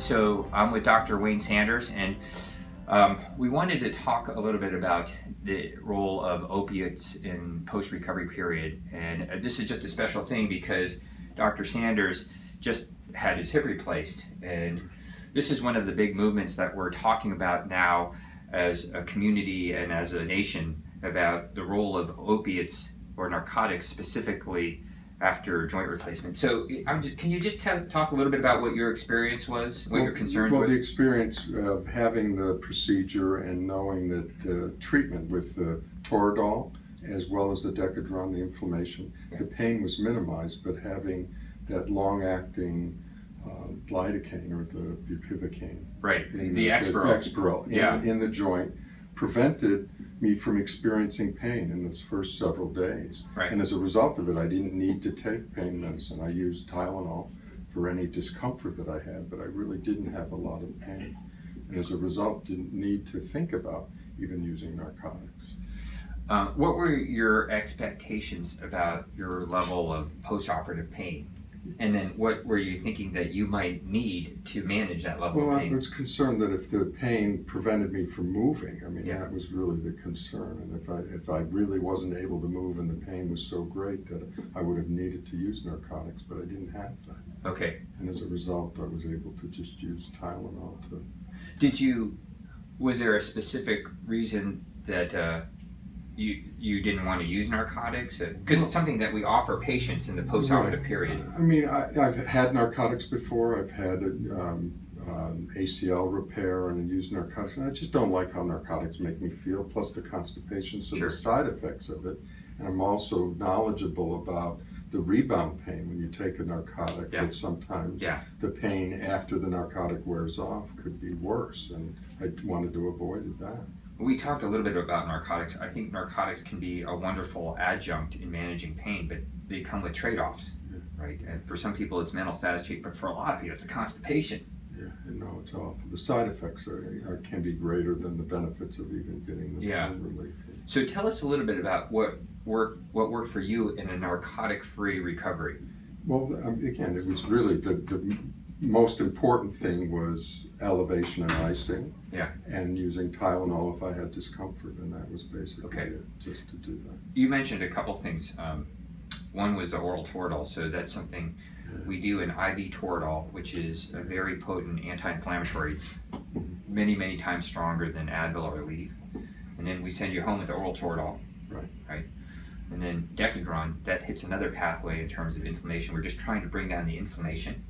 So I'm with Dr. Wayne Sanders, and we wanted to talk a little bit about the role of opiates in post-recovery period. And this is just a special thing because Dr. Sanders just had his hip replaced. And this is one of the big movements that we're talking about now as a community and as a nation about the role of opiates or narcotics specifically after joint replacement. So can you just talk a little bit about what your experience was, what your concerns were? Well, the experience of having the procedure and knowing that the treatment with the Toradol as well as the Decadron, the inflammation, the pain was minimized, but having that long-acting lidocaine or the bupivacaine, right, the Exparel, in the joint, prevented me from experiencing pain in those first several days. Right. And as a result of it, I didn't need to take pain medicine. I used Tylenol for any discomfort that I had, but I really didn't have a lot of pain. And as a result, didn't need to think about even using narcotics. What were your expectations about your level of post-operative pain? And then what were you thinking that you might need to manage that level of pain? Well, I was concerned that if the pain prevented me from moving, that was really the concern. And if I really wasn't able to move and the pain was so great that I would have needed to use narcotics, but I didn't have that. Okay. And as a result, I was able to just use Tylenol was there a specific reason that you didn't want to use narcotics? Because it's something that we offer patients in the post-operative period. I've had narcotics before. I've had ACL repair and used narcotics. And I just don't like how narcotics make me feel, plus the constipation, so the side effects of it. And I'm also knowledgeable about the rebound pain when you take a narcotic, but sometimes the pain after the narcotic wears off could be worse, and I wanted to avoid that. We talked a little bit about narcotics. I think narcotics can be a wonderful adjunct in managing pain, but they come with trade-offs, right? And for some people it's mental status change, but for a lot of people it's the constipation. Yeah, no, it's awful. The side effects can be greater than the benefits of even getting the pain relief. So tell us a little bit about what worked for you in a narcotic-free recovery. Well, again, it was really the most important thing was elevation and icing, and using Tylenol if I had discomfort, and that was basically it, just to do that. You mentioned a couple things. One was the oral Toradol, so that's something we do an IV Toradol, which is a very potent anti-inflammatory, many times stronger than Advil or Aleve. And then we send you home with the oral Toradol, right? And then Decadron, that hits another pathway in terms of inflammation. We're just trying to bring down the inflammation.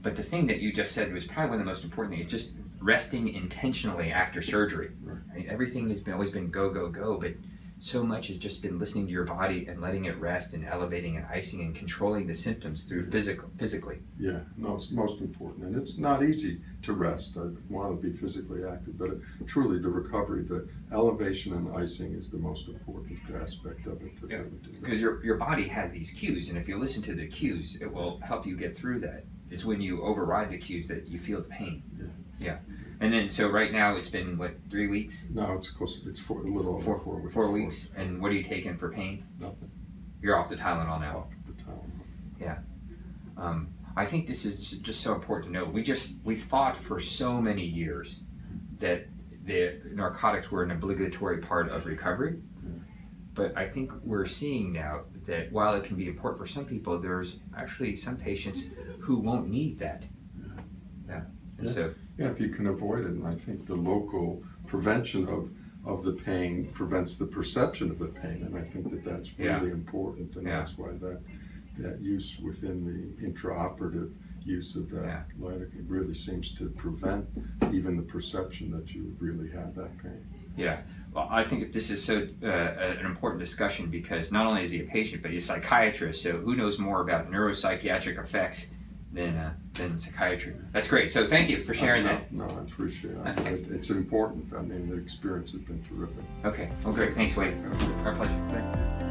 But the thing that you just said was probably one of the most important things, just resting intentionally after surgery. Right? Everything has always been go, but so much has just been listening to your body and letting it rest and elevating and icing and controlling the symptoms through physically. Yeah, no, it's most important. And it's not easy to rest. I want to be physically active, but truly the recovery, the elevation and icing is the most important aspect of it. Because your body has these cues, and if you listen to the cues, it will help you get through that. It's when you override the cues that you feel the pain. Yeah. And then, so right now it's been, 3 weeks? No, it's close. It's a little over 4 weeks. 4 weeks. And what are you taking for pain? Nothing. You're off the Tylenol now. Off the Tylenol. Yeah. I think this is just so important to know. We thought for so many years that the narcotics were an obligatory part of recovery. But I think we're seeing now that while it can be important for some people, there's actually some patients who won't need that. If you can avoid it, and I think the local prevention of the pain prevents the perception of the pain, and I think that's really important, and that's why that use within the intraoperative use of that lidocaine really seems to prevent even the perception that you really have that pain. Yeah. Well, I think this is so an important discussion because not only is he a patient, but he's a psychiatrist, so who knows more about neuropsychiatric effects than psychiatry. That's great. So thank you for sharing that. No, I appreciate it. It's important. The experience has been terrific. Okay. Well, great. Thanks, Wade. Our pleasure. Thank you.